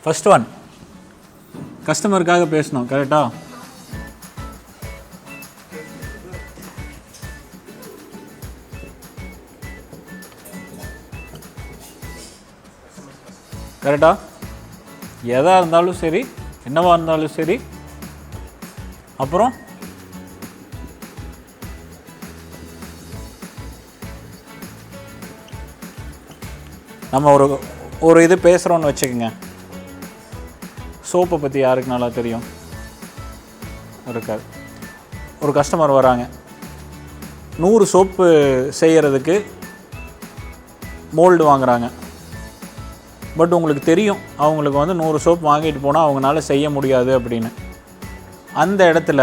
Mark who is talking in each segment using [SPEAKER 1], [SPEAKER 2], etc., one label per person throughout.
[SPEAKER 1] First one கஸ்டமருக்காக பேசணும். கரெக்டா? கரெக்டா? எதாக இருந்தாலும் சரி, என்னவாக இருந்தாலும் சரி. அப்புறம் நம்ம ஒரு இது பேசுகிறோன்னு வச்சுக்கோங்க. சோப்பை பற்றி யாருக்கு நல்லா தெரியும்? இருக்காது. ஒரு கஸ்டமர் வராங்க, 100 சோப்பு செய்கிறதுக்கு மோல்டு வாங்குகிறாங்க. பட் உங்களுக்கு தெரியும் அவங்களுக்கு 100 சோப் வாங்கிட்டு போனால் அவங்களால செய்ய முடியாது அப்படின்னு. அந்த இடத்துல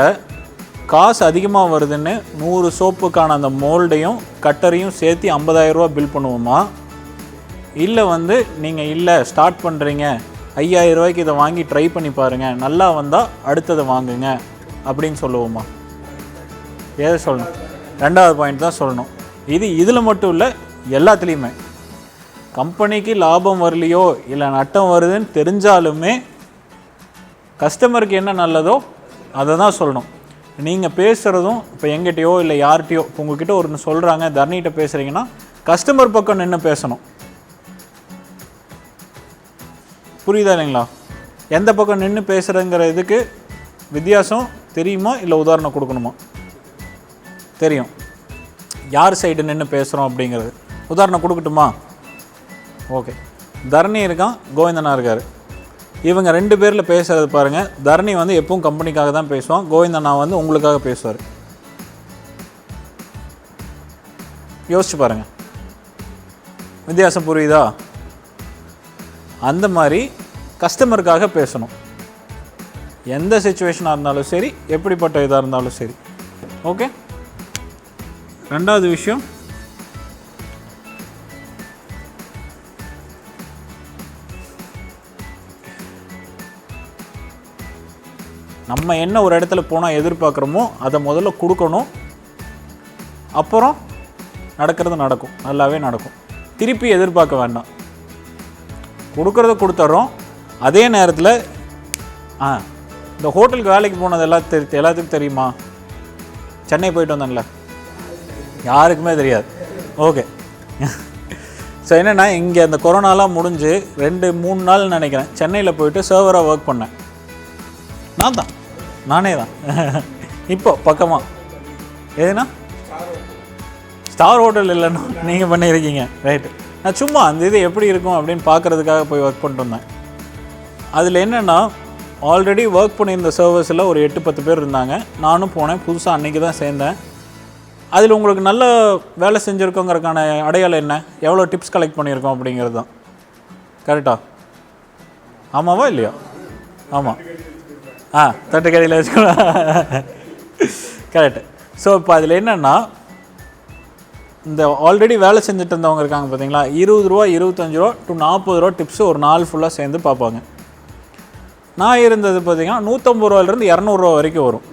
[SPEAKER 1] காசு அதிகமாக வருதுன்னு 100 சோப்புக்கான அந்த மோல்டையும் கட்டரையும் சேர்த்து 50,000 ரூபா பில் பண்ணுவோமா? இல்லை நீங்கள் இல்லை ஸ்டார்ட் பண்ணுறீங்க, 5,000 ரூபாய்க்கு இதை வாங்கி ட்ரை பண்ணி பாருங்கள், நல்லா வந்தால் அடுத்ததை வாங்குங்க அப்படின்னு சொல்லுவோமா? எதை சொல்லணும்? ரெண்டாவது பாயிண்ட் தான் சொல்லணும். இதில் மட்டும் இல்லை, எல்லாத்துலேயுமே. கம்பெனிக்கு லாபம் வரலையோ இல்லை நட்டம் வருதுன்னு தெரிஞ்சாலுமே கஸ்டமருக்கு என்ன நல்லதோ அதை தான் சொல்லணும். நீங்கள் பேசுகிறதும் இப்போ எங்கிட்டையோ இல்லை யார்கிட்டையோ, இப்போ உங்கள்கிட்ட ஒன்று சொல்கிறாங்க, தர்ணிகிட்ட பேசுகிறீங்கன்னா கஸ்டமர் பக்கம் நின்று பேசணும். புரியுதா இல்லைங்களா? எந்த பக்கம் நின்று பேசுகிறங்கிற இதுக்கு வித்தியாசம் தெரியுமா? இல்லை உதாரணம் கொடுக்கணுமா? தெரியும். யார் சைடு நின்று பேசுகிறோம் அப்படிங்கிறது உதாரணம் கொடுக்கட்டுமா? ஓகே. தர்ணி இருக்கான், கோவிந்தனா இருக்கார். இவங்க 2 பேரில் பேசுகிறது பாருங்கள். தர்ணி எப்பவும் கம்பெனிக்காக தான் பேசுவான், கோவிந்தனா உங்களுக்காக பேசுவார். யோசிச்சு பாருங்கள், வித்தியாசம் புரியுதா? அந்த மாதிரி கஸ்டமருக்காக பேசணும். எந்த சிச்சுவேஷனாக இருந்தாலும் சரி, எப்படிப்பட்ட இதாக இருந்தாலும் சரி. ஓகே. ரெண்டாவது விஷயம், நம்ம என்ன ஒரு இடத்துல போனால் எதிர்பார்க்குறோமோ அதை முதல்ல கொடுக்கணும். அப்புறம் நடக்கிறது நடக்கும், நல்லாவே நடக்கும். திருப்பி எதிர்பார்க்க வேண்டாம். கொடுக்குறத கொடுத்துட்றோம். அதே நேரத்தில் இந்த ஹோட்டலுக்கு வேலைக்கு போனது எல்லாத்துக்கும் தெரியுமா? சென்னை போயிட்டு வந்தேன்ல, யாருக்குமே தெரியாது. ஓகே. ஸோ என்னென்னா, இங்கே அந்த கொரோனாலாம் முடிஞ்சு 2-3 நாள் நினைக்கிறேன் சென்னையில் போயிட்டு சர்வராக ஒர்க் பண்ணேன். நானே தான். இப்போ பக்கமாக எதுனா ஸ்டார் ஹோட்டல் இல்லைன்னா நீங்கள் பண்ணியிருக்கீங்க, ரைட்டு. நான் சும்மா அந்த இது எப்படி இருக்கும் அப்படின்னு பார்க்குறதுக்காக போய் ஒர்க் பண்ணிட்டு வந்தேன். அதில் என்னென்னா, ஆல்ரெடி ஒர்க் பண்ணியிருந்த சர்வீஸில் ஒரு 8-10 பேர் இருந்தாங்க. நானும் போனேன், புதுசாக அன்றைக்கி தான் சேர்ந்தேன். அதில் உங்களுக்கு நல்ல வேலை செஞ்சுருக்கோங்கிறதுக்கான அடையாளம் என்ன? எவ்வளோ டிப்ஸ் கலெக்ட் பண்ணியிருக்கோம் அப்படிங்கிறது தான். கரெக்டா? ஆமாவா இல்லையா? ஆமாம். தட்டுக்கடையில் வச்சுக்கலாம். கரெக்டு. ஸோ இப்போ அதில் என்னென்னா, இந்த ஆல்ரெடி வேலை செஞ்சுட்டு இருந்தவங்க இருக்காங்க பார்த்தீங்களா, 20 ரூபா 25 ரூபா டு 40 ரூபா டிப்ஸு ஒரு நாள் ஃபுல்லாக சேர்ந்து பார்ப்பாங்க. நான் இருந்தது பார்த்திங்கன்னா 150 ரூபாயிலேருந்து 200 ரூபா வரைக்கும் வரும்.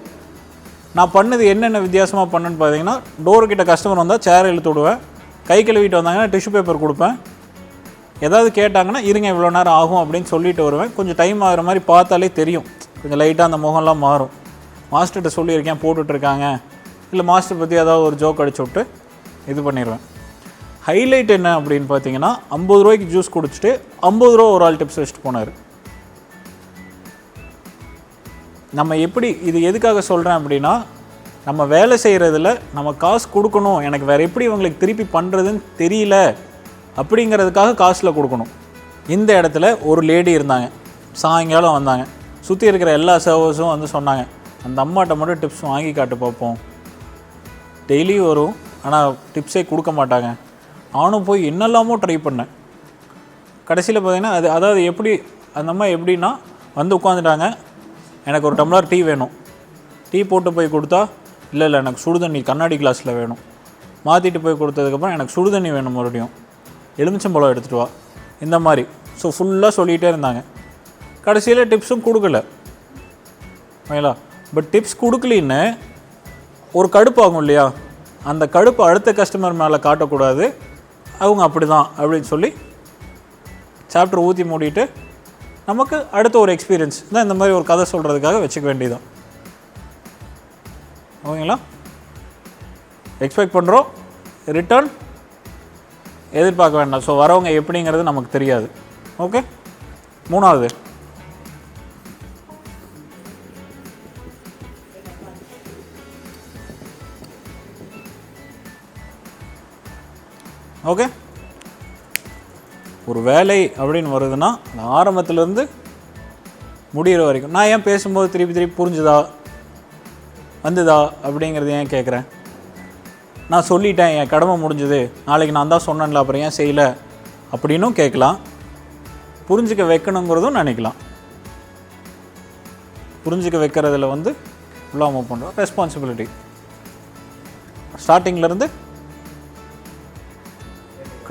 [SPEAKER 1] நான் பண்ணது என்னென்ன வித்தியாசமாக பண்ணுன்னு பார்த்தீங்கன்னா, டோர்கிட்ட கஸ்டமர் வந்தால் சேர் இழுத்து விடுவேன், கை கழுவிட்டு வந்தாங்கன்னா டிஷ்யூ பேப்பர் கொடுப்பேன். ஏதாவது கேட்டாங்கன்னா இருங்க இவ்வளோ நேரம் ஆகும் அப்படின்னு சொல்லிட்டு வருவேன். கொஞ்சம் டைம் ஆகிற மாதிரி பார்த்தாலே தெரியும், கொஞ்சம் லைட்டாக அந்த முகம்லாம் மாறும். மாஸ்டர்கிட்ட சொல்லியிருக்கேன் போட்டுட்ருக்காங்க, இல்லை மாஸ்டர் பற்றி ஏதாவது ஒரு ஜோக் அடிச்சு விட்டு இது பண்ணிடுவேன். ஹைலைட் என்ன அப்படின்னு பார்த்தீங்கன்னா, 50 ரூபாய்க்கு ஜூஸ் குடிச்சிட்டு 50 ரூபா ஒரு ஆள் டிப்ஸ் வச்சுட்டு போனார். நம்ம எப்படி இது எதுக்காக சொல்கிறேன் அப்படின்னா, நம்ம வேலை செய்கிறதுல நம்ம காசு கொடுக்கணும், எனக்கு வேறு எப்படி இவங்களுக்கு திருப்பி பண்ணுறதுன்னு தெரியல அப்படிங்கிறதுக்காக காசில் கொடுக்கணும். இந்த இடத்துல ஒரு லேடி இருந்தாங்க, சாயங்காலம் வந்தாங்க. சுற்றி இருக்கிற எல்லா சர்வர்ஸும் சொன்னாங்க, அந்த அம்மாட்ட மட்டும் டிப்ஸ் வாங்கி காட்டு பார்ப்போம். டெய்லி வரும், ஆனால் டிப்ஸே கொடுக்க மாட்டாங்க. நானும் போய் என்னெல்லாமோ ட்ரை பண்ணேன். கடைசியில் பார்த்தீங்கன்னா அதாவது எப்படி அந்த அம்மா எப்படின்னா, உட்காந்துட்டாங்க, எனக்கு ஒரு டம்ளர் டீ வேணும். டீ போட்டு போய் கொடுத்தா, இல்லை எனக்கு சுடுதண்ணி கண்ணாடி கிளாஸில் வேணும். மாற்றிட்டு போய் கொடுத்ததுக்கப்புறம் எனக்கு சுடுதண்ணி வேணும், மறுபடியும் எலுமிச்சம்பழம் எடுத்துகிட்டு வா, இந்த மாதிரி. ஸோ ஃபுல்லாக சொல்லிகிட்டே இருந்தாங்க. கடைசியில் டிப்ஸும் கொடுக்கல. ஓகேங்களா? பட் டிப்ஸ் கொடுக்கலின்னு ஒரு கடுப்பாகும் இல்லையா? அந்த கடுப்பு அடுத்த கஸ்டமர் மேலே காட்டக்கூடாது. அவங்க அப்படி தான் அப்படின்னு சொல்லி சாப்டர் ஊற்றி மூடிட்டு நமக்கு அடுத்த ஒரு எக்ஸ்பீரியன்ஸ் தான் இந்த மாதிரி ஒரு கதை சொல்கிறதுக்காக வச்சுக்க வேண்டியதான். ஓகேங்களா? எக்ஸ்பெக்ட் பண்ணுறோம், ரிட்டர்ன் எதிர்பார்க்க வேண்டாம். ஸோ வரவங்க எப்படிங்கிறது நமக்கு தெரியாது. ஓகே. மூணாவது, ஓகே, ஒரு வேலை அப்படின்னு வருதுன்னா ஆரம்பத்துலேருந்து முடிகிற வரைக்கும் நான் ஏன் பேசும்போது திருப்பி புரிஞ்சுதா வந்துதா அப்படிங்கிறது ஏன் கேட்குறேன்? நான் சொல்லிட்டேன், என் கடமை முடிஞ்சுது, நாளைக்கு நான் தான் சொன்னேன்ல, அப்புறம் ஏன் செய்யலை அப்படின்னும் கேட்கலாம். புரிஞ்சிக்க வைக்கணுங்கிறதும் நினைக்கலாம். புரிஞ்சிக்க வைக்கிறதுல வந்து ஃபுல்லாக மூவ் பண்ணுறோம். ரெஸ்பான்சிபிலிட்டி ஸ்டார்டிங்லேருந்து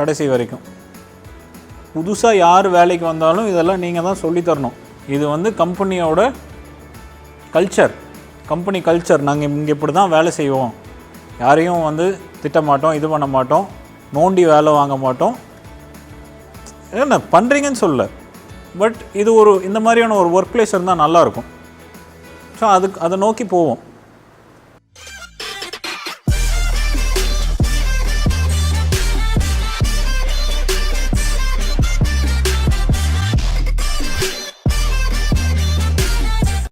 [SPEAKER 1] கடைசி வரைக்கும். புதுசாக யார் வேலைக்கு வந்தாலும் இதெல்லாம் நீங்கள் தான் சொல்லித்தரணும். இது வந்து கம்பெனியோட கல்ச்சர், கம்பெனி கல்ச்சர். நாங்கள் இங்கே இப்படி தான் வேலை செய்வோம், யாரையும் வந்து திட்ட மாட்டோம், இது பண்ண மாட்டோம், நோண்டி வேலை வாங்க மாட்டோம். என்ன பண்ணுறீங்கன்னு சொல்ல, பட் இது ஒரு இந்த மாதிரியான ஒரு ஒர்க் பிளேஸ் இருந்தால் நல்லாயிருக்கும். ஸோ அதை நோக்கி போவோம்.